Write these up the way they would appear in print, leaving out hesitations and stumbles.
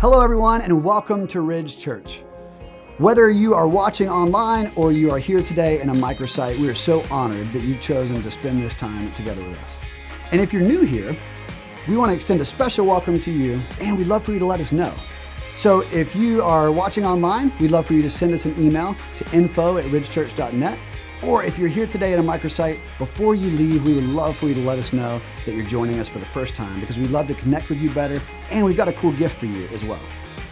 Hello, everyone, and welcome to Ridge Church. Whether you are watching online or you are here today in a microsite, we are so honored that you've chosen to spend this time together with us. And if you're new here, we want to extend a special welcome to you, and we'd love for you to let us know. So if you are watching online, we'd love for you to send us an email to info@ridgechurch.net. Or if you're here today at a microsite, before you leave, we would love for you to let us know that you're joining us for the first time, because we'd love to connect with you better, and we've got a cool gift for you as well.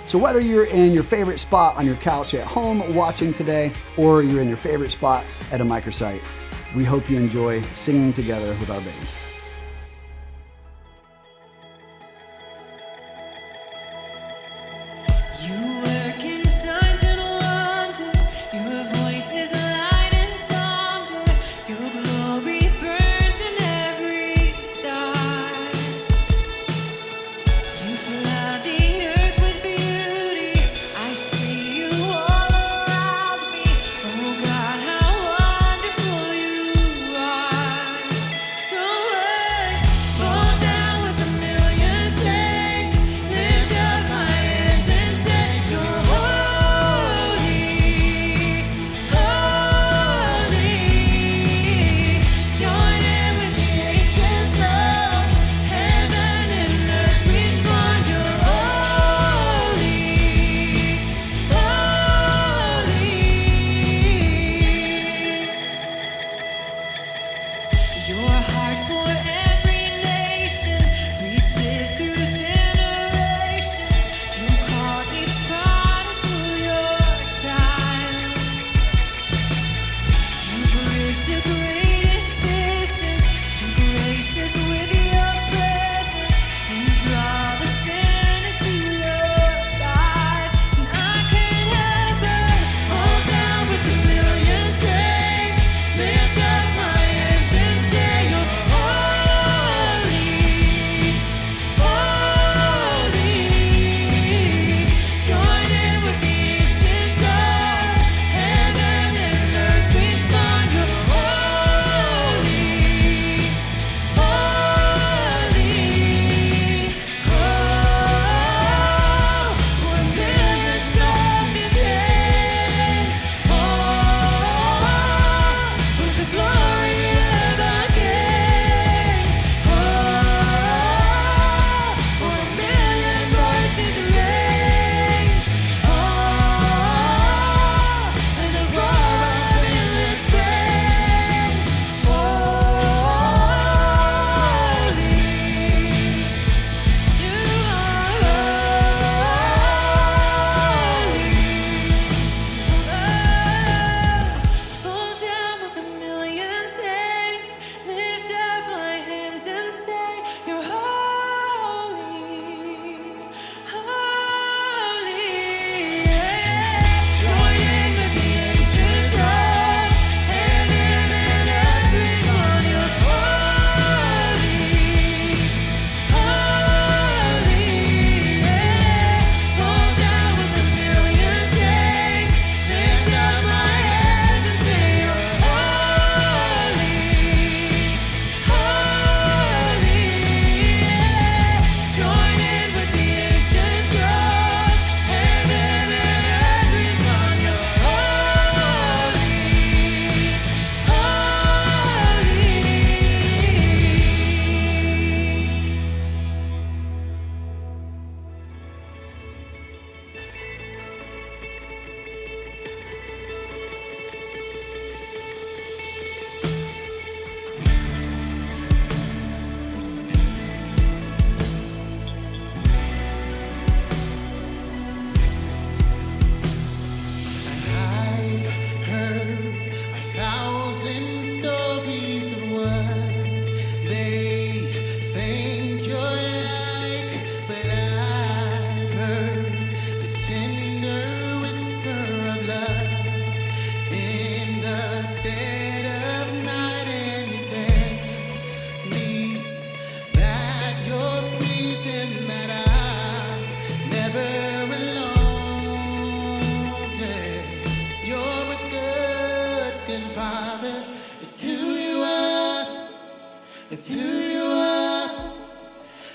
So whether you're in your favorite spot on your couch at home watching today, or you're in your favorite spot at a microsite, we hope you enjoy singing together with our band.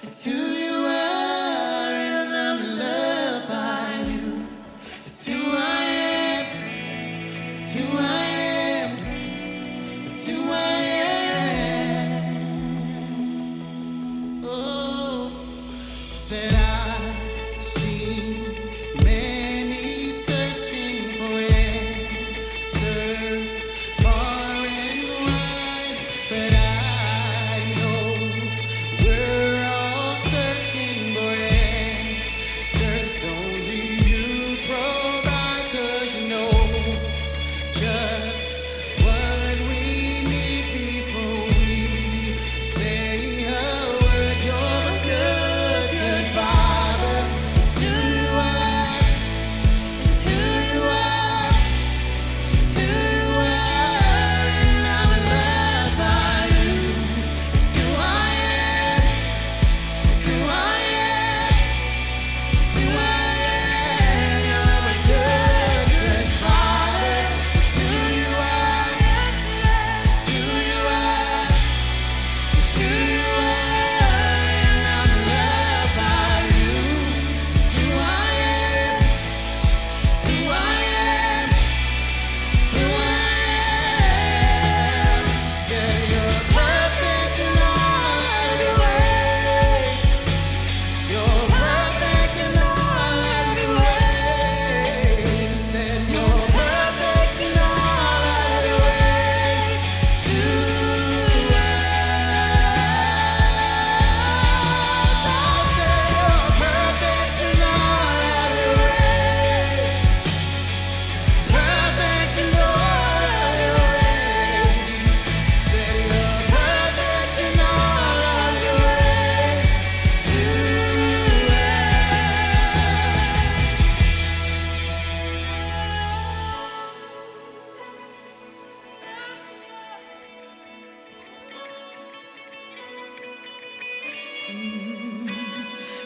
It's who you are, and I'm in love.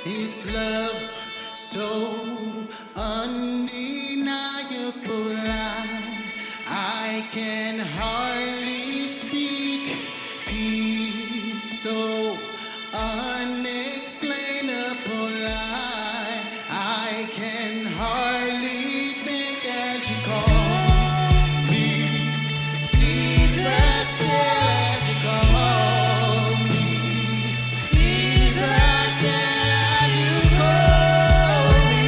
It's love so undeniable. I can hardly speak. Peace so unexplainable. I can hardly think as you call me. Deeper still as you call me. Deeper still as you call me.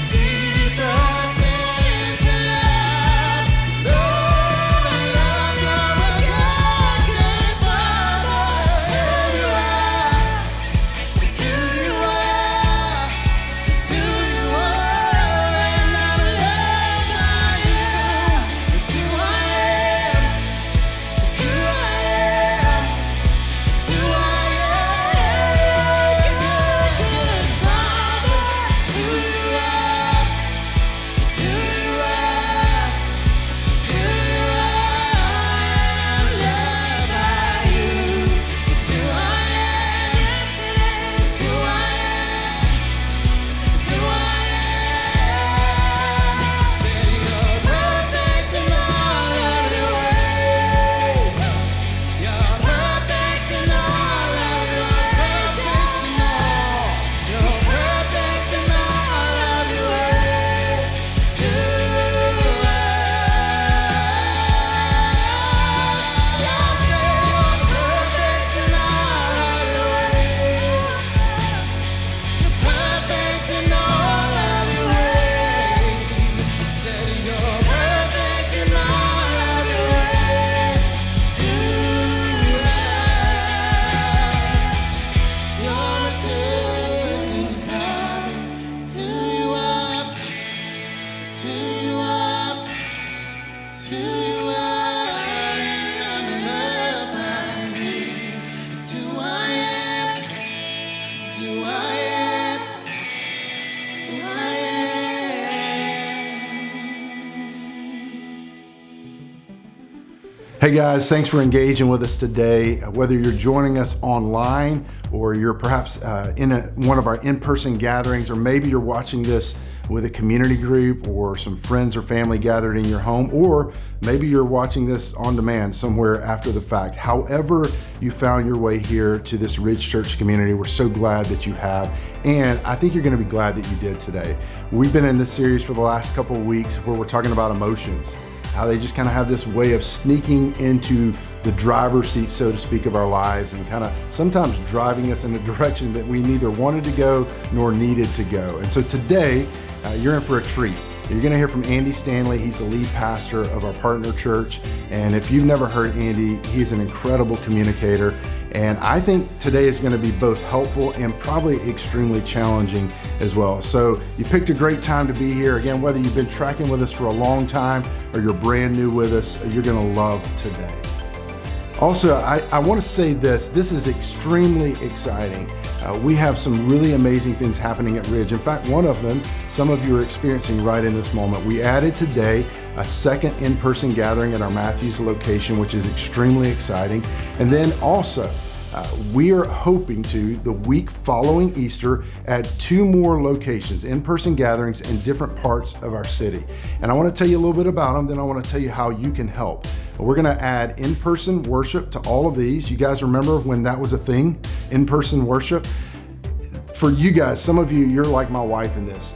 Deeper still into love. Love and love, you're a God-given Father. Here you are. It's who you are. It's who you are. And I'm loved by you. It's who I am. It's who I am. It's who I am. Good Father. It's who you are. It's who you are. It's who you are. And I'm loved by you. It's who I am. It's who I am. It's who I am. Said you're perfect in all of your ways. You're perfect in all of your perfect in all. You're perfect in all of your ways to us. I say you're perfect in all of your ways. You're perfect in all of your ways. Said you're perfect in all of your ways to us. You're a good, good Father. It's who you are. It's who you are. It's who you are. And I'm loved by you. It's who I am. It's who I am. It's who I am. Hey guys, thanks for engaging with us today. Whether you're joining us online or you're perhaps in one of our in-person gatherings, or maybe you're watching this with a community group or some friends or family gathered in your home, or maybe you're watching this on demand somewhere after the fact. However you found your way here to this Ridge Church community, we're so glad that you have, and I think you're going to be glad that you did today. We've been in this series for the last couple of weeks where we're talking about emotions, how they just kind of have this way of sneaking into the driver's seat, so to speak, of our lives, and kind of sometimes driving us in a direction that we neither wanted to go nor needed to go. And so today, you're in for a treat. You're going to hear from Andy Stanley. He's the lead pastor of our partner church. And if you've never heard Andy, he's an incredible communicator. And I think today is going to be both helpful and probably extremely challenging as well. So you picked a great time to be here. Again, whether you've been tracking with us for a long time or you're brand new with us, you're going to love today. Also, I want to say this is extremely exciting. We have some really amazing things happening at Ridge. In fact, one of them, some of you are experiencing right in this moment. We added today a second in-person gathering at our Matthews location, which is extremely exciting. And then also, we are hoping to, the week following Easter, add 2 more locations, in-person gatherings in different parts of our city. And I want to tell you a little bit about them, then I want to tell you how you can help. We're going to add in-person worship to all of these. You guys remember when that was a thing, in-person worship? For you guys, some of you, you're like my wife in this.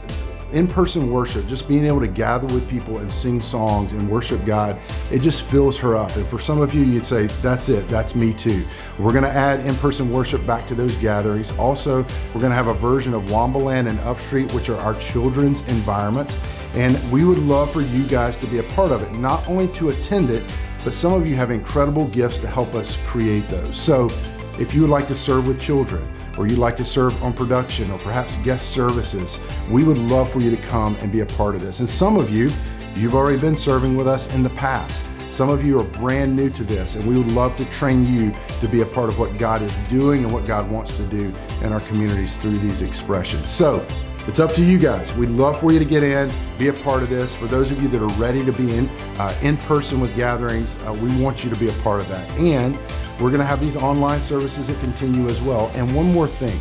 In-person worship, just being able to gather with people and sing songs and worship God, it just fills her up. And for some of you, you'd say, that's it, that's me too. We're gonna add in-person worship back to those gatherings. Also, we're gonna have a version of Wombaland and Upstreet, which are our children's environments. And we would love for you guys to be a part of it, not only to attend it, but some of you have incredible gifts to help us create those. So if you would like to serve with children, or you'd like to serve on production, or perhaps guest services, we would love for you to come and be a part of this. And some of you, you've already been serving with us in the past. Some of you are brand new to this, and we would love to train you to be a part of what God is doing and what God wants to do in our communities through these expressions. So it's up to you guys. We'd love for you to get in, be a part of this. For those of you that are ready to be in person with gatherings, we want you to be a part of that. And we're gonna have these online services that continue as well. And one more thing,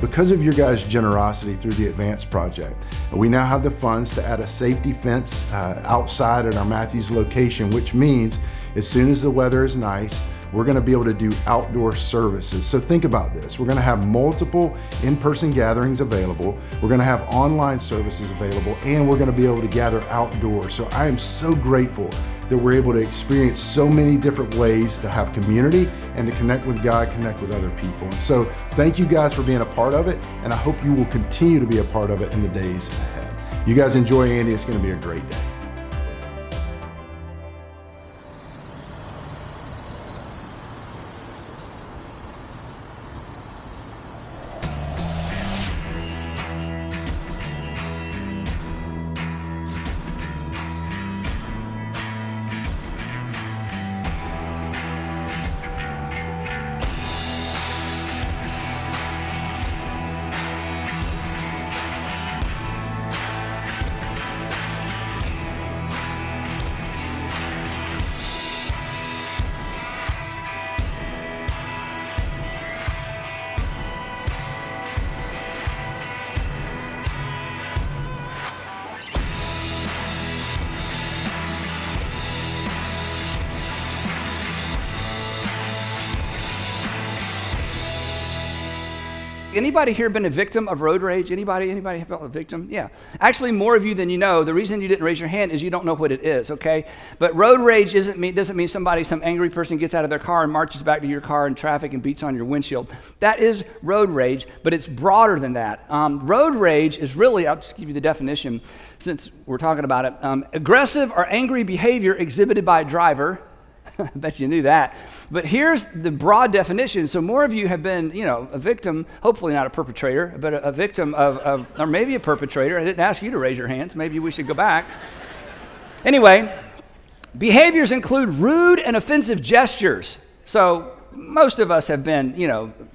Because of your guys' generosity through the Advance Project, we now have the funds to add a safety fence outside at our Matthews location, which means as soon as the weather is nice, we're gonna be able to do outdoor services. So think about this. We're gonna have multiple in-person gatherings available. We're gonna have online services available, and we're gonna be able to gather outdoors. So I am so grateful that we're able to experience so many different ways to have community and to connect with God, connect with other people. And so thank you guys for being a part of it, and I hope you will continue to be a part of it in the days ahead. You guys enjoy Andy. It's gonna be a great day. Anybody here been a victim of road rage? Anybody felt a victim? Yeah. Actually, more of you than you know. The reason you didn't raise your hand is you don't know what it is, okay? But road rage doesn't mean some angry person gets out of their car and marches back to your car in traffic and beats on your windshield. That is road rage, but it's broader than that. Road rage is really, I'll just give you the definition since we're talking about it. Aggressive or angry behavior exhibited by a driver. I bet you knew that. But here's the broad definition. So more of you have been, a victim, hopefully not a perpetrator, but a victim of, or maybe a perpetrator. I didn't ask you to raise your hands. Maybe we should go back. Anyway, behaviors include rude and offensive gestures. So most of us have been,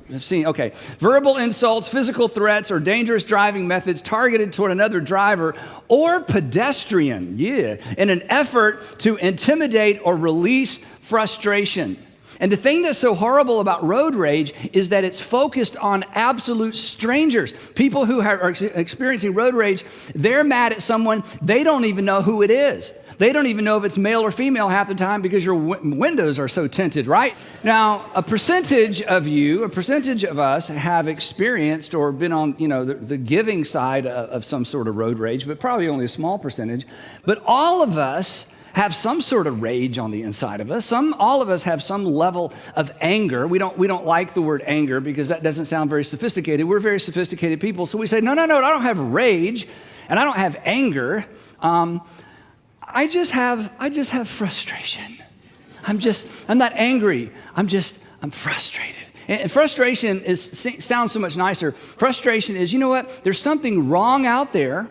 have seen, verbal insults, physical threats, or dangerous driving methods targeted toward another driver or pedestrian, in an effort to intimidate or release frustration. And the thing that's so horrible about road rage is that it's focused on absolute strangers. People who are experiencing road rage, they're mad at someone, they don't even know who it is. They don't even know if it's male or female half the time because your windows are so tinted, right? Now, a percentage of us have experienced or been on, the giving side of some sort of road rage, but probably only a small percentage. But all of us have some sort of rage on the inside of us. All of us have some level of anger. We don't like the word anger because that doesn't sound very sophisticated. We're very sophisticated people, so we say, no, I don't have rage, and I don't have anger. I just have frustration. I'm not angry. I'm frustrated. And frustration sounds so much nicer. Frustration is, you know what? There's something wrong out there,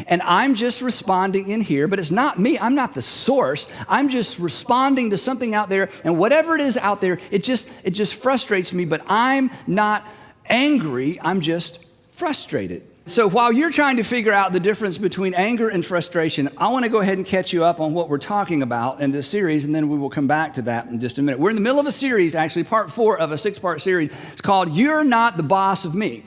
and I'm just responding in here, but it's not me. I'm not the source. I'm just responding to something out there, and whatever it is out there, it just frustrates me, but I'm not angry. I'm just frustrated. So while you're trying to figure out the difference between anger and frustration, I want to go ahead and catch you up on what we're talking about in this series, and then we will come back to that in just a minute. We're in the middle of a series, actually, part 4 of a 6-part series. It's called You're Not the Boss of Me.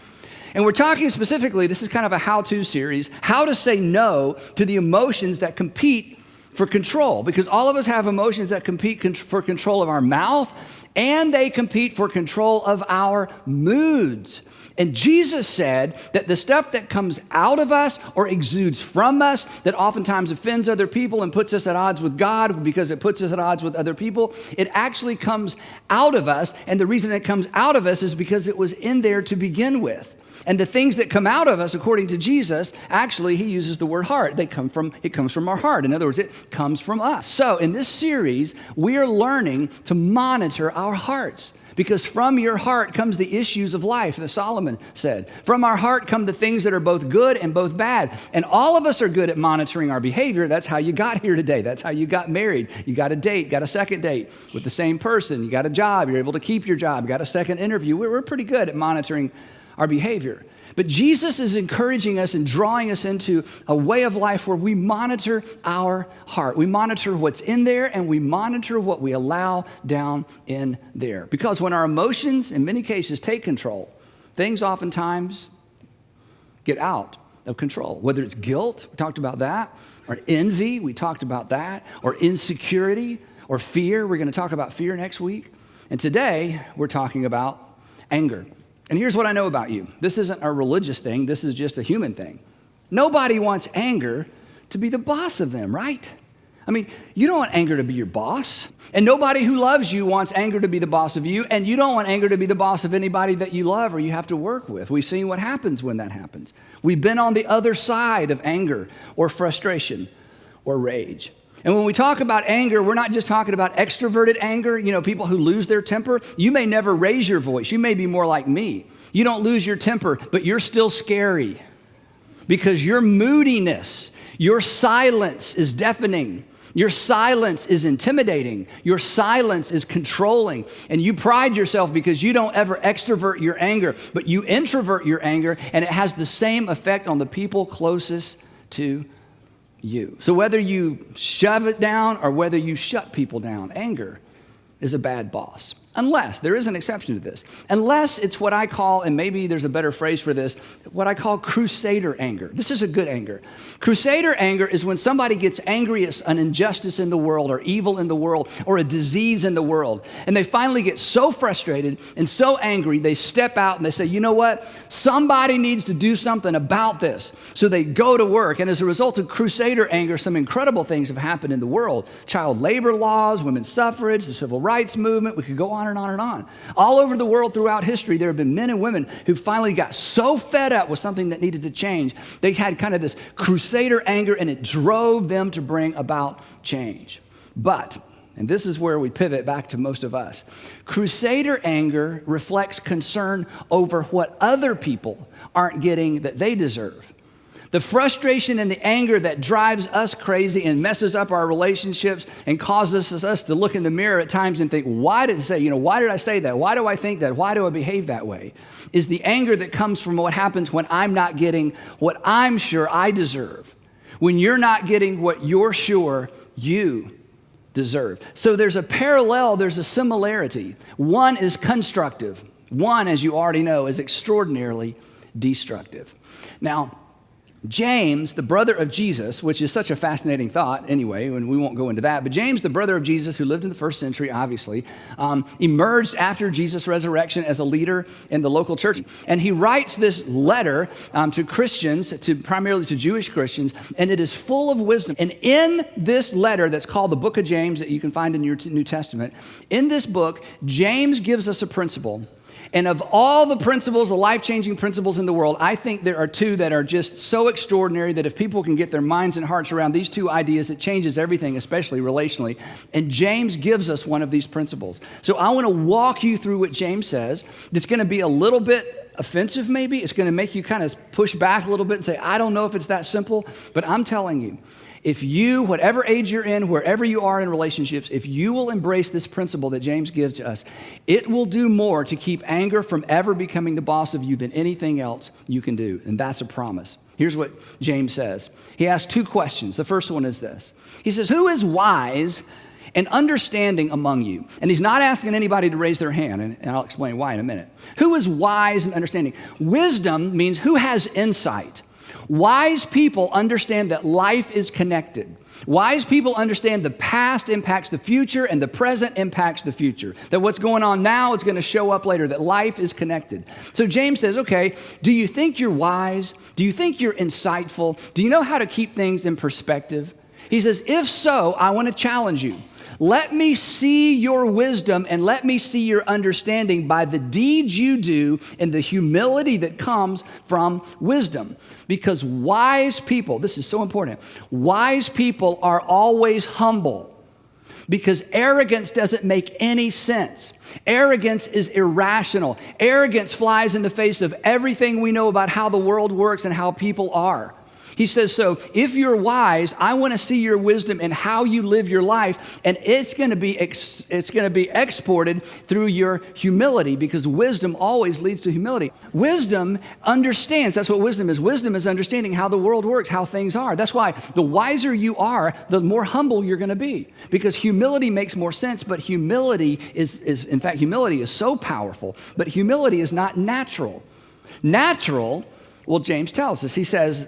And we're talking specifically, this is kind of a how-to series, how to say no to the emotions that compete for control. Because all of us have emotions that compete for control of our mouth, and they compete for control of our moods. And Jesus said that the stuff that comes out of us or exudes from us that oftentimes offends other people and puts us at odds with God because it puts us at odds with other people, it actually comes out of us. And the reason it comes out of us is because it was in there to begin with. And the things that come out of us, according to Jesus, actually, he uses the word heart. It comes from our heart. In other words, it comes from us. So in this series, we are learning to monitor our hearts. Because from your heart comes the issues of life, as Solomon said. From our heart come the things that are both good and both bad. And all of us are good at monitoring our behavior. That's how you got here today. That's how you got married. You got a date, got a second date with the same person. You got a job. You're able to keep your job. You got a second interview. We're pretty good at monitoring our behavior. But Jesus is encouraging us and drawing us into a way of life where we monitor our heart. We monitor what's in there, and we monitor what we allow down in there. Because when our emotions, in many cases, take control, things oftentimes get out of control. Whether it's guilt, we talked about that, or envy, we talked about that, or insecurity, or fear. We're going to talk about fear next week. And today, we're talking about anger. And here's what I know about you. This isn't a religious thing. This is just a human thing. Nobody wants anger to be the boss of them, right? I mean, you don't want anger to be your boss. And nobody who loves you wants anger to be the boss of you. And you don't want anger to be the boss of anybody that you love or you have to work with. We've seen what happens when that happens. We've been on the other side of anger or frustration or rage. And when we talk about anger, we're not just talking about extroverted anger, people who lose their temper. You may never raise your voice. You may be more like me. You don't lose your temper, but you're still scary because your moodiness, your silence is deafening. Your silence is intimidating. Your silence is controlling. And you pride yourself because you don't ever extrovert your anger, but you introvert your anger, and it has the same effect on the people closest to you. So whether you shove it down or whether you shut people down, anger is a bad boss. Unless, there is an exception to this, unless it's what I call, and maybe there's a better phrase for this, what I call crusader anger. This is a good anger. Crusader anger is when somebody gets angry at an injustice in the world or evil in the world or a disease in the world, and they finally get so frustrated and so angry, they step out and they say, you know what? Somebody needs to do something about this. So they go to work, and as a result of crusader anger, some incredible things have happened in the world. Child labor laws, women's suffrage, the civil rights movement, we could go on and on and on. All over the world throughout history, there have been men and women who finally got so fed up with something that needed to change. They had kind of this crusader anger, and it drove them to bring about change. But, and this is where we pivot back to most of us, crusader anger reflects concern over what other people aren't getting that they deserve. The frustration and the anger that drives us crazy and messes up our relationships and causes us to look in the mirror at times and think, why did I say that? Why do I think that? Why do I behave that way? Is the anger that comes from what happens when I'm not getting what I'm sure I deserve. When you're not getting what you're sure you deserve. So there's a parallel, there's a similarity. One is constructive. One, as you already know, is extraordinarily destructive. Now, James, the brother of Jesus, which is such a fascinating thought anyway, and we won't go into that, but James, the brother of Jesus, who lived in the first century, obviously, emerged after Jesus' resurrection as a leader in the local church. And he writes this letter to Christians, primarily to Jewish Christians, and it is full of wisdom. And in this letter that's called the Book of James that you can find in your New Testament, in this book, James gives us a principle. And of all the principles, the life-changing principles in the world, I think there are two that are just so extraordinary that if people can get their minds and hearts around these two ideas, it changes everything, especially relationally. And James gives us one of these principles. So I want to walk you through what James says. It's going to be a little bit offensive maybe. It's going to make you kind of push back a little bit and say, I don't know if it's that simple, but I'm telling you, if you, whatever age you're in, wherever you are in relationships, if you will embrace this principle that James gives to us, it will do more to keep anger from ever becoming the boss of you than anything else you can do. And that's a promise. Here's what James says. He asks two questions. The first one is this. He says, who is wise and understanding among you? And he's not asking anybody to raise their hand, and I'll explain why in a minute. Who is wise and understanding? Wisdom means who has insight. Wise people understand that life is connected. Wise people understand the past impacts the future and the present impacts the future. That what's going on now is going to show up later, that life is connected. So James says, okay, do you think you're wise? Do you think you're insightful? Do you know how to keep things in perspective? He says, if so, I want to challenge you. Let me see your wisdom and let me see your understanding by the deeds you do and the humility that comes from wisdom. Because wise people, this is so important, wise people are always humble. Because arrogance doesn't make any sense. Arrogance is irrational. Arrogance flies in the face of everything we know about how the world works and how people are. He says, so if you're wise, I want to see your wisdom in how you live your life, and it's going to be exported through your humility, because wisdom always leads to humility. Wisdom understands. That's what wisdom is. Wisdom is understanding how the world works, how things are. That's why the wiser you are, the more humble you're going to be, because humility makes more sense. But humility is in fact, humility is so powerful, but humility is not natural. Natural, well, James tells us, he says,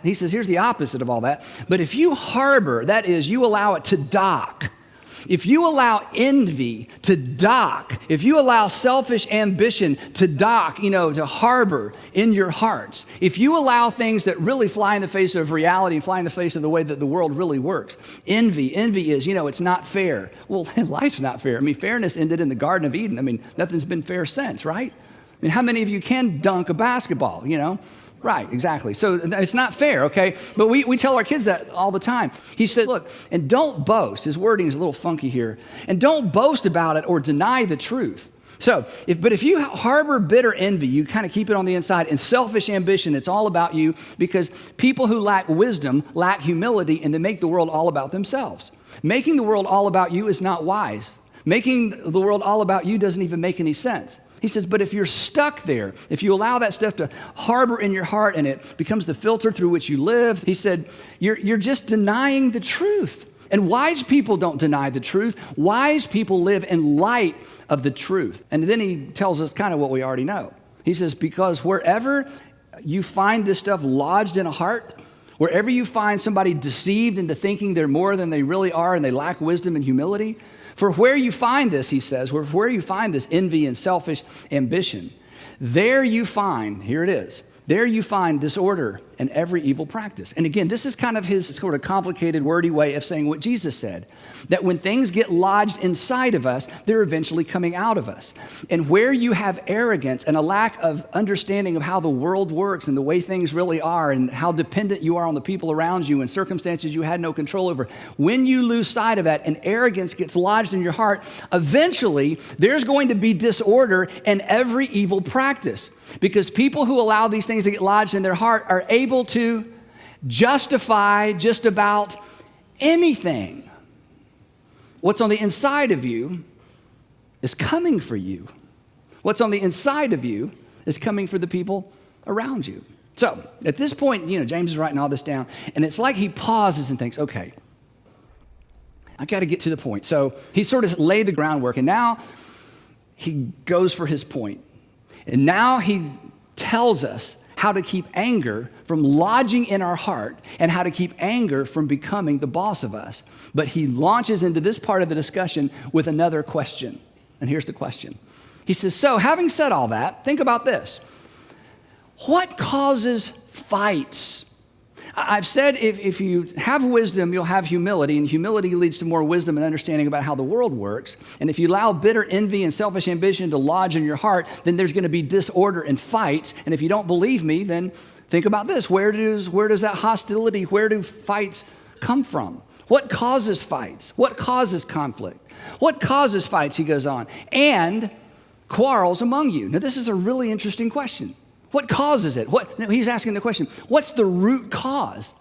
here's the opposite of all that. But if you harbor, that is, you allow it to dock, if you allow envy to dock, if you allow selfish ambition to dock, to harbor in your hearts, if you allow things that really fly in the face of reality and fly in the face of the way that the world really works, envy is, it's not fair. Well, life's not fair. I mean, fairness ended in the Garden of Eden. I mean, nothing's been fair since, right? I mean, how many of you can dunk a basketball, Right, exactly. So it's not fair, okay? But we tell our kids that all the time. He said, look, and don't boast. His wording is a little funky here. And don't boast about it or deny the truth. So, if you harbor bitter envy, you kind of keep it on the inside, and selfish ambition, it's all about you, because people who lack wisdom lack humility, and they make the world all about themselves. Making the world all about you is not wise. Making the world all about you doesn't even make any sense. He says, but if you're stuck there, if you allow that stuff to harbor in your heart and it becomes the filter through which you live, he said, you're just denying the truth. And wise people don't deny the truth. Wise people live in light of the truth. And then he tells us kind of what we already know. He says, because wherever you find this stuff lodged in a heart, wherever you find somebody deceived into thinking they're more than they really are and they lack wisdom and humility, for where you find this, he says, where you find this envy and selfish ambition, there you find, here it is, there you find disorder and every evil practice. And again, this is kind of his sort of complicated, wordy way of saying what Jesus said, that when things get lodged inside of us, they're eventually coming out of us. And where you have arrogance and a lack of understanding of how the world works and the way things really are and how dependent you are on the people around you and circumstances you had no control over, when you lose sight of that and arrogance gets lodged in your heart, eventually there's going to be disorder and every evil practice. Because people who allow these things to get lodged in their heart are able to justify just about anything. What's on the inside of you is coming for you. What's on the inside of you is coming for the people around you. So at this point, James is writing all this down, and it's like he pauses and thinks, okay, I got to get to the point. So he sort of laid the groundwork, and now he goes for his point. And now he tells us how to keep anger from lodging in our heart and how to keep anger from becoming the boss of us. But he launches into this part of the discussion with another question. And here's the question. He says, so having said all that, think about this. What causes fights? I've said if you have wisdom, you'll have humility, and humility leads to more wisdom and understanding about how the world works. And if you allow bitter envy and selfish ambition to lodge in your heart, then there's going to be disorder and fights. And if you don't believe me, then think about this. Where does that hostility, where do fights come from? What causes fights? What causes conflict? What causes fights, he goes on, and quarrels among you? Now, this is a really interesting question. What causes it? He's asking the question, what's the root cause?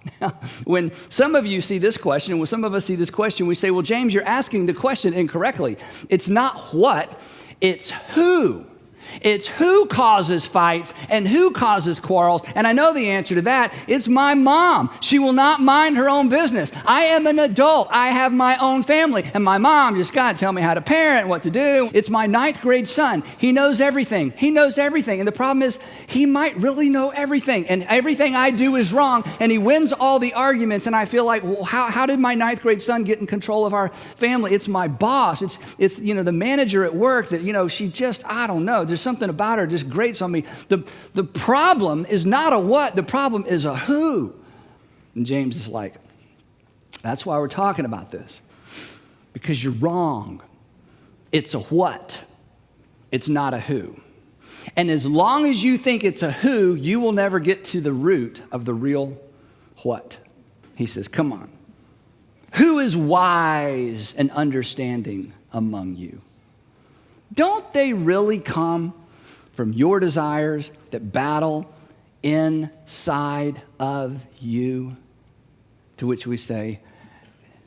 When some of you see this question, when some of us see this question, we say, well, James, you're asking the question incorrectly. It's not what, it's who. It's who causes fights and who causes quarrels. And I know the answer to that. It's my mom. She will not mind her own business. I am an adult. I have my own family. And my mom just got to tell me how to parent, what to do. It's my 9th grade son. He knows everything. He knows everything. And the problem is he might really know everything. And everything I do is wrong. And he wins all the arguments. And I feel like, well, how did my 9th grade son get in control of our family? It's my boss. It's the manager at work that, she just, I don't know. There's something about her just grates on me. The problem is not a what, the problem is a who. And James is like, that's why we're talking about this. Because you're wrong. It's a what. It's not a who. And as long as you think it's a who, you will never get to the root of the real what. He says, come on. Who is wise and understanding among you? Don't they really come from your desires that battle inside of you? To which we say,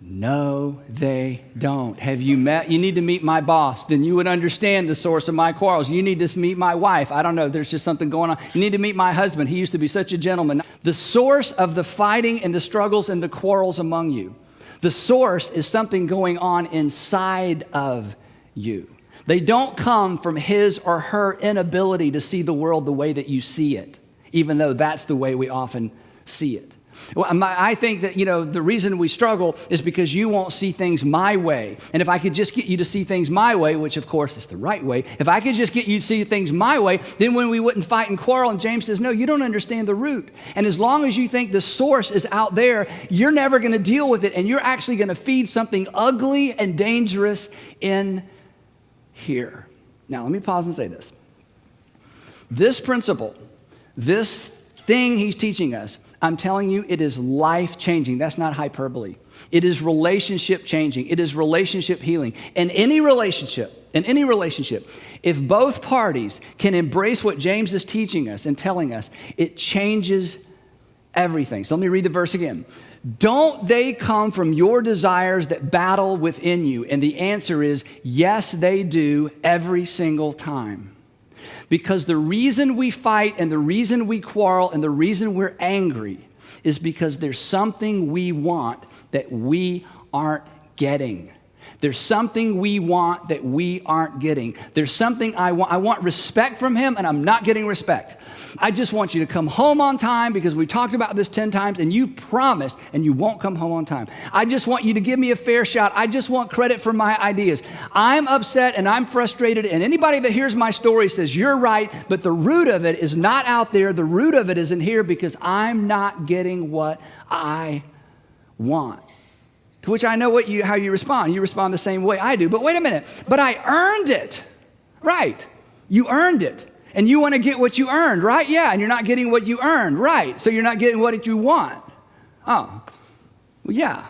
no, they don't. Have you met? You need to meet my boss. Then you would understand the source of my quarrels. You need to meet my wife. I don't know. There's just something going on. You need to meet my husband. He used to be such a gentleman. The source of the fighting and the struggles and the quarrels among you, the source is something going on inside of you. They don't come from his or her inability to see the world the way that you see it, even though that's the way we often see it. Well, I think that, the reason we struggle is because you won't see things my way. And if I could just get you to see things my way, which of course is the right way, if I could just get you to see things my way, then when we wouldn't fight and quarrel, and James says, no, you don't understand the root. And as long as you think the source is out there, you're never going to deal with it, and you're actually going to feed something ugly and dangerous in here. Now, let me pause and say this. This principle, this thing he's teaching us, I'm telling you, it is life-changing. That's not hyperbole. It is relationship-changing. It is relationship healing. In any relationship, if both parties can embrace what James is teaching us and telling us, it changes everything. So let me read the verse again. Don't they come from your desires that battle within you? And the answer is, yes, they do every single time. Because the reason we fight and the reason we quarrel and the reason we're angry is because there's something we want that we aren't getting. There's something we want that we aren't getting. There's something I want. I want respect from him, and I'm not getting respect. I just want you to come home on time because we talked about this 10 times, and you promised, and you won't come home on time. I just want you to give me a fair shot. I just want credit for my ideas. I'm upset, and I'm frustrated, and anybody that hears my story says, you're right, but the root of it is not out there. The root of it is in here because I'm not getting what I want. To which I know how you respond. You respond the same way I do. But wait a minute. But I earned it. Right. You earned it. And you want to get what you earned, right? Yeah, and you're not getting what you earned, right? So you're not getting what you want. Oh, well, yeah.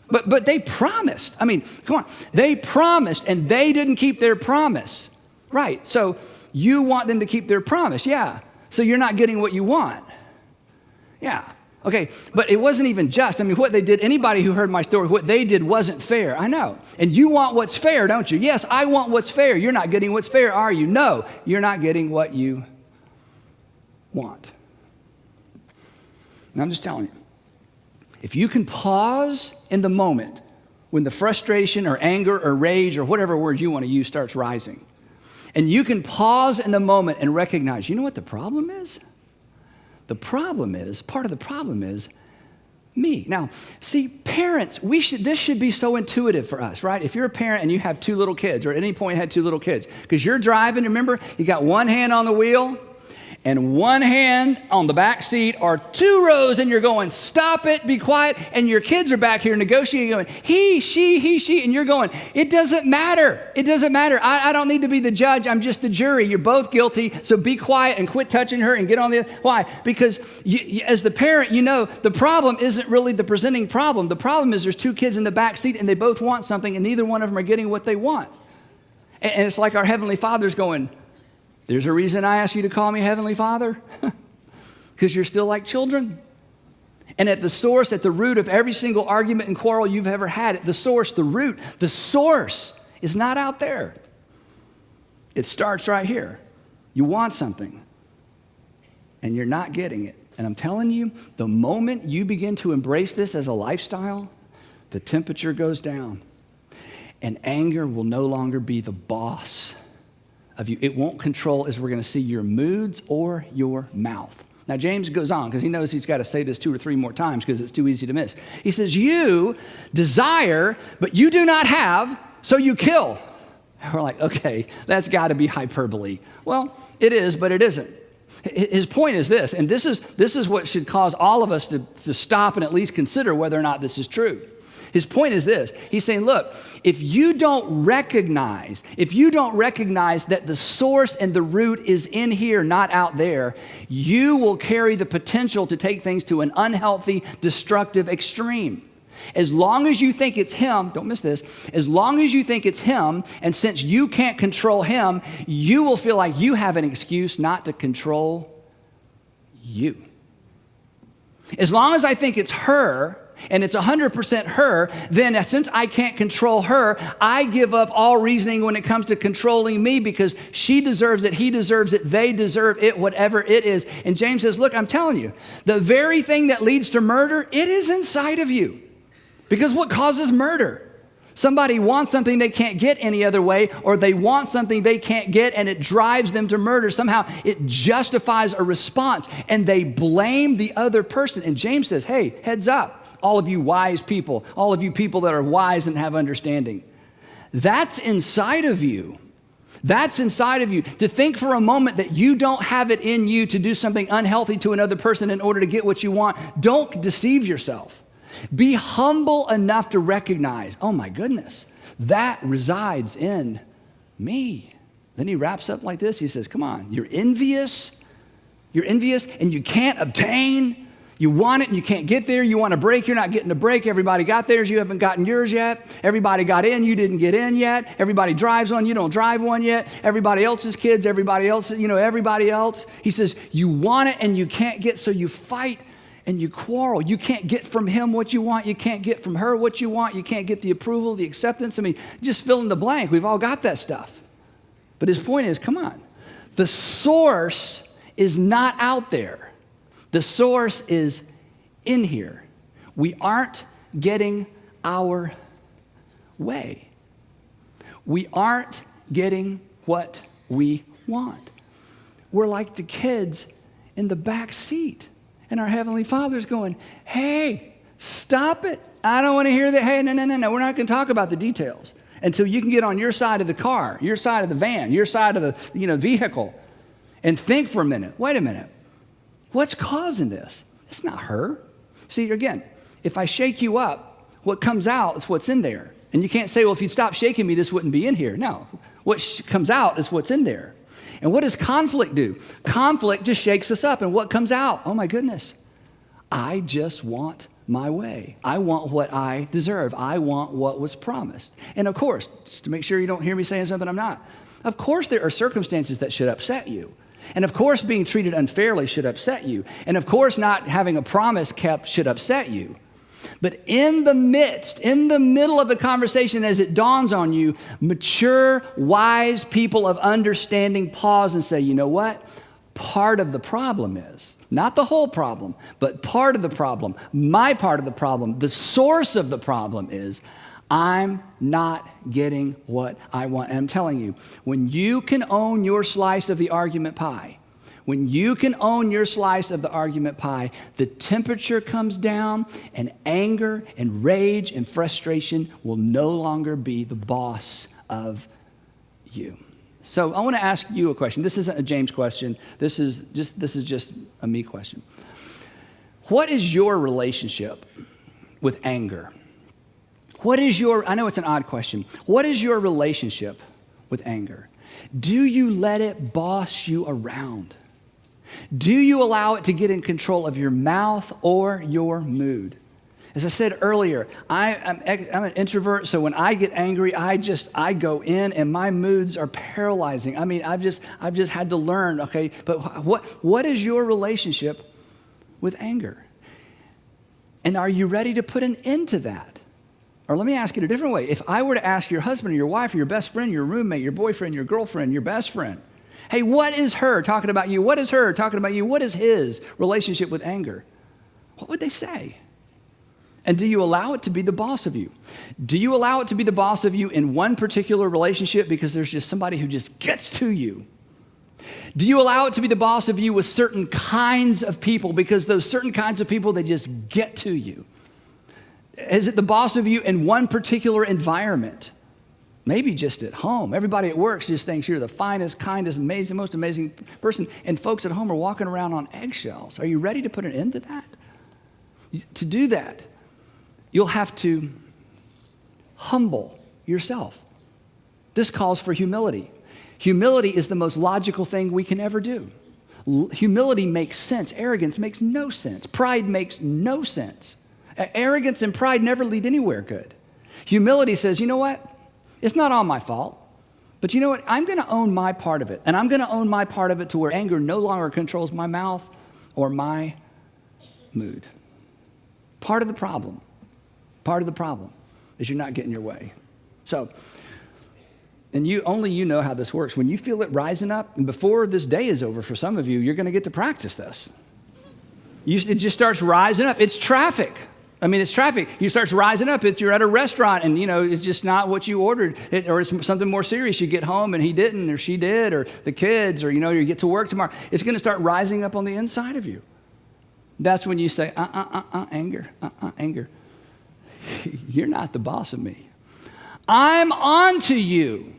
But they promised. I mean, come on. They promised, and they didn't keep their promise. Right. So you want them to keep their promise. Yeah. So you're not getting what you want. Yeah. Okay, but it wasn't even just. I mean, what they did, anybody who heard my story, what they did wasn't fair. I know. And you want what's fair, don't you? Yes, I want what's fair. You're not getting what's fair, are you? No, you're not getting what you want. And I'm just telling you, if you can pause in the moment when the frustration or anger or rage or whatever word you want to use starts rising, and you can pause in the moment and recognize, you know what the problem is? Part of the problem is me. Now, see, parents, this should be so intuitive for us, right? If you're a parent and you have 2 little kids, or at any point had 2 little kids, because you're driving, remember, you got one hand on the wheel and one hand on the back seat, or 2 rows, and you're going, stop it, be quiet, and your kids are back here negotiating, going, he, she, and you're going, it doesn't matter. It doesn't matter. I don't need to be the judge. I'm just the jury. You're both guilty, so be quiet and quit touching her and get on the, why? Because as the parent, the problem isn't really the presenting problem. The problem is there's 2 kids in the back seat, and they both want something, and neither one of them are getting what they want. And it's like our Heavenly Father's going, there's a reason I ask you to call me Heavenly Father, because you're still like children. And at the source, at the root of every single argument and quarrel you've ever had, at the source, the root, the source is not out there. It starts right here. You want something, and you're not getting it. And I'm telling you, the moment you begin to embrace this as a lifestyle, the temperature goes down, and anger will no longer be the boss of you. It won't control, as we're going to see, your moods or your mouth. Now, James goes on because he knows he's got to say this 2 or 3 more times because it's too easy to miss. He says, you desire, but you do not have, so you kill. And we're like, okay, that's got to be hyperbole. Well, it is, but it isn't. His point is this, and this is what should cause all of us to stop and at least consider whether or not this is true. His point is this. He's saying, look, if you don't recognize that the source and the root is in here, not out there, you will carry the potential to take things to an unhealthy, destructive extreme. As long as you think it's him, don't miss this, as long as you think it's him, and since you can't control him, you will feel like you have an excuse not to control you. As long as I think it's her, and it's 100% her, then since I can't control her, I give up all reasoning when it comes to controlling me because she deserves it, he deserves it, they deserve it, whatever it is. And James says, look, I'm telling you, the very thing that leads to murder, it is inside of you. Because what causes murder? Somebody wants something they can't get any other way, or they want something they can't get and it drives them to murder. Somehow it justifies a response and they blame the other person. And James says, hey, heads up, all of you wise people, all of you people that are wise and have understanding. That's inside of you. That's inside of you. To think for a moment that you don't have it in you to do something unhealthy to another person in order to get what you want, don't deceive yourself. Be humble enough to recognize, oh my goodness, that resides in me. Then he wraps up like this. He says, come on, you're envious and you can't obtain. You want it and you can't get there. You want a break, you're not getting a break. Everybody got theirs, you haven't gotten yours yet. Everybody got in, you didn't get in yet. Everybody drives one, you don't drive one yet. Everybody else's kids, everybody else. He says, you want it and you can't get, so you fight and you quarrel. You can't get from him what you want. You can't get from her what you want. You can't get the approval, the acceptance. I mean, just fill in the blank. We've all got that stuff. But his point is, come on. The source is not out there. The source is in here. We aren't getting our way. We aren't getting what we want. We're like the kids in the back seat. And our Heavenly Father's going, hey, stop it. I don't want to hear that. Hey, no. We're not going to talk about the details until you can get on your side of the car, your side of the van, your side of the vehicle, and think for a minute. Wait a minute. What's causing this? It's not her. See, again, if I shake you up, what comes out is what's in there. And you can't say, well, if you'd stop shaking me, this wouldn't be in here. No. What comes out is what's in there. And what does conflict do? Conflict just shakes us up. And what comes out? Oh my goodness. I just want my way. I want what I deserve. I want what was promised. And of course, just to make sure you don't hear me saying something I'm not, of course there are circumstances that should upset you. And of course being treated unfairly should upset you. And of course not having a promise kept should upset you. But in the middle of the conversation, as it dawns on you, mature, wise people of understanding pause and say, you know what? Part of the problem is, not the whole problem, but part of the problem, my part of the problem, the source of the problem is, I'm not getting what I want. And I'm telling you, when you can own your slice of the argument pie, the temperature comes down and anger and rage and frustration will no longer be the boss of you. So I want to ask you a question. This isn't a James question. This is just a me question. What is your relationship with anger? I know it's an odd question. What is your relationship with anger? Do you let it boss you around? Do you allow it to get in control of your mouth or your mood? As I said earlier, I'm an introvert, so when I get angry, I go in and my moods are paralyzing. I mean, I've just had to learn, okay, but what is your relationship with anger? And are you ready to put an end to that? Or let me ask it a different way. If I were to ask your husband or your wife or your best friend, your roommate, your boyfriend, your girlfriend, your best friend, hey, what is her talking about you? What is her talking about you? What is his relationship with anger? What would they say? And do you allow it to be the boss of you? Do you allow it to be the boss of you in one particular relationship because there's just somebody who just gets to you? Do you allow it to be the boss of you with certain kinds of people because those certain kinds of people, they just get to you? Is it the boss of you in one particular environment? Maybe just at home. Everybody at work just thinks you're the finest, kindest, amazing, most amazing person, and folks at home are walking around on eggshells. Are you ready to put an end to that? To do that, you'll have to humble yourself. This calls for humility. Humility is the most logical thing we can ever do. Humility makes sense. Arrogance makes no sense. Pride makes no sense. Arrogance and pride never lead anywhere good. Humility says, you know what? It's not all my fault. But you know what? I'm going to own my part of it. And I'm going to own my part of it to where anger no longer controls my mouth or my mood. Part of the problem is you're not getting your way. So, and only you know how this works. When you feel it rising up, and before this day is over for some of you, you're going to get to practice this. It just starts rising up. It's traffic. I mean, it's traffic. You starts rising up. You're at a restaurant and, it's just not what you ordered. Or it's something more serious. You get home and he didn't or she did or the kids or, you get to work tomorrow. It's going to start rising up on the inside of you. That's when you say, anger, anger. You're not the boss of me. I'm on to you.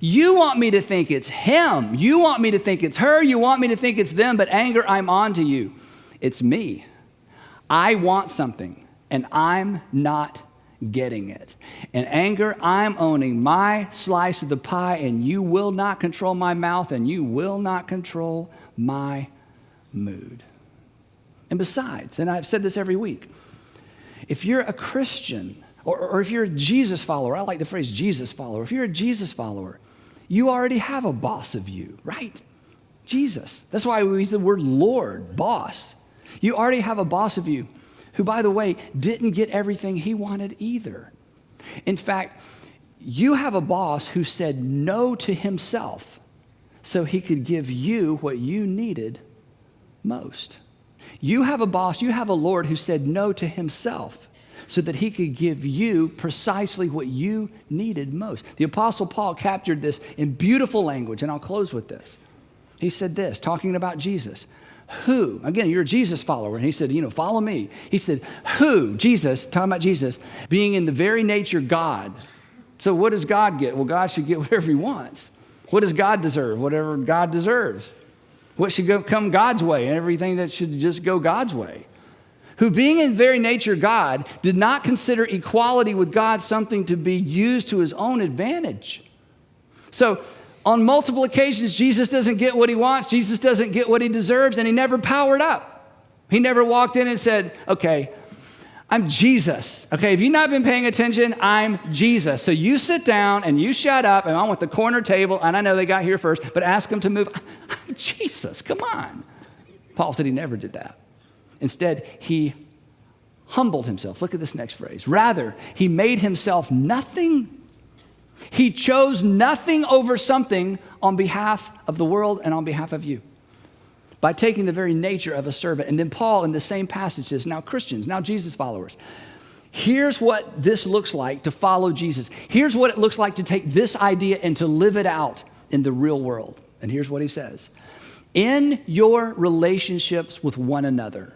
You want me to think it's him. You want me to think it's her. You want me to think it's them. But anger, I'm on to you. It's me. I want something. And I'm not getting it. And anger, I'm owning my slice of the pie, and you will not control my mouth, and you will not control my mood. And besides, and I've said this every week, if you're a Christian, or if you're a Jesus follower, I like the phrase Jesus follower. If you're a Jesus follower, you already have a boss of you, right? Jesus. That's why we use the word Lord, boss. You already have a boss of you, who, by the way, didn't get everything he wanted either. In fact, you have a boss who said no to himself so he could give you what you needed most. You have a boss, you have a Lord who said no to himself so that he could give you precisely what you needed most. The Apostle Paul captured this in beautiful language, and I'll close with this. He said this, talking about Jesus. Who, again, you're a Jesus follower, and he said, follow me. He said, who, Jesus, talking about Jesus, being in the very nature God. So what does God get? Well, God should get whatever he wants. What does God deserve? Whatever God deserves. What should come God's way, and everything that should just go God's way. Who, being in very nature God, did not consider equality with God something to be used to his own advantage. So, on multiple occasions, Jesus doesn't get what he wants. Jesus doesn't get what he deserves, and he never powered up. He never walked in and said, okay, I'm Jesus. Okay, if you've not been paying attention, I'm Jesus. So you sit down and you shut up, and I want the corner table, and I know they got here first, but ask them to move. I'm Jesus, come on. Paul said he never did that. Instead, he humbled himself. Look at this next phrase. Rather, he made himself nothing. He chose nothing over something on behalf of the world and on behalf of you by taking the very nature of a servant. And then Paul in the same passage says, now Christians, now Jesus followers, here's what this looks like to follow Jesus. Here's what it looks like to take this idea and to live it out in the real world. And here's what he says. In your relationships with one another,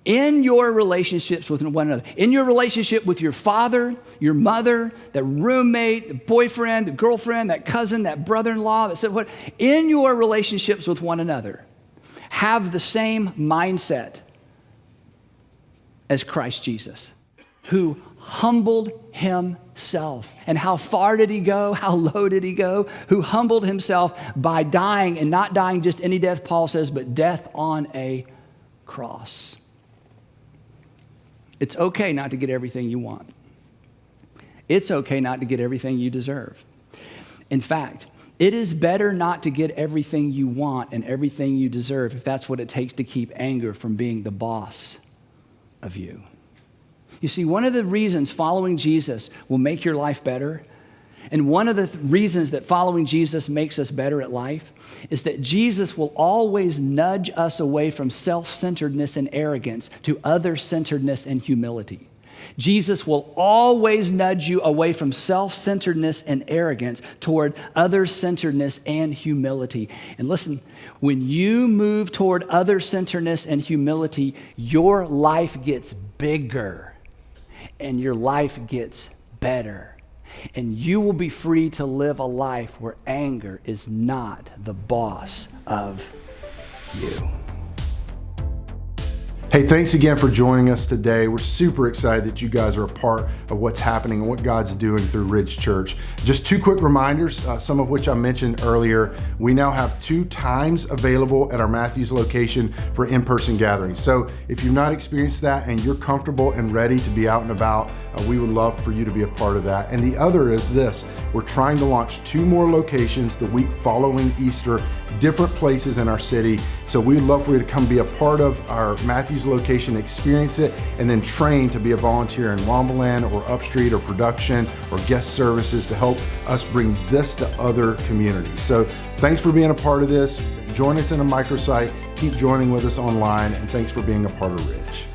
in your relationships with one another, in your relationship with your father, your mother, that roommate, the boyfriend, the girlfriend, that cousin, that brother-in-law, that said what, in your relationships with one another, have the same mindset as Christ Jesus, who humbled himself. And how far did he go? How low did he go? Who humbled himself by dying, and not dying just any death, Paul says, but death on a cross. It's okay not to get everything you want. It's okay not to get everything you deserve. In fact, it is better not to get everything you want and everything you deserve if that's what it takes to keep anger from being the boss of you. You see, one of the reasons following Jesus will make your life better, and one of the reasons that following Jesus makes us better at life, is that Jesus will always nudge us away from self-centeredness and arrogance to other-centeredness and humility. Jesus will always nudge you away from self-centeredness and arrogance toward other-centeredness and humility. And listen, when you move toward other-centeredness and humility, your life gets bigger and your life gets better. And you will be free to live a life where anger is not the boss of you. Hey, thanks again for joining us today. We're super excited that you guys are a part of what's happening and what God's doing through Ridge Church. Just two quick reminders, some of which I mentioned earlier. We now have 2 times available at our Matthews location for in-person gatherings. So if you've not experienced that and you're comfortable and ready to be out and about, we would love for you to be a part of that. And the other is this, we're trying to launch 2 more locations the week following Easter, different places in our city. So we'd love for you to come be a part of our Matthews location, experience it, and then train to be a volunteer in Wombaland or Upstreet or production or guest services to help us bring this to other communities. So thanks for being a part of this. Join us in a microsite. Keep joining with us online, and thanks for being a part of Ridge.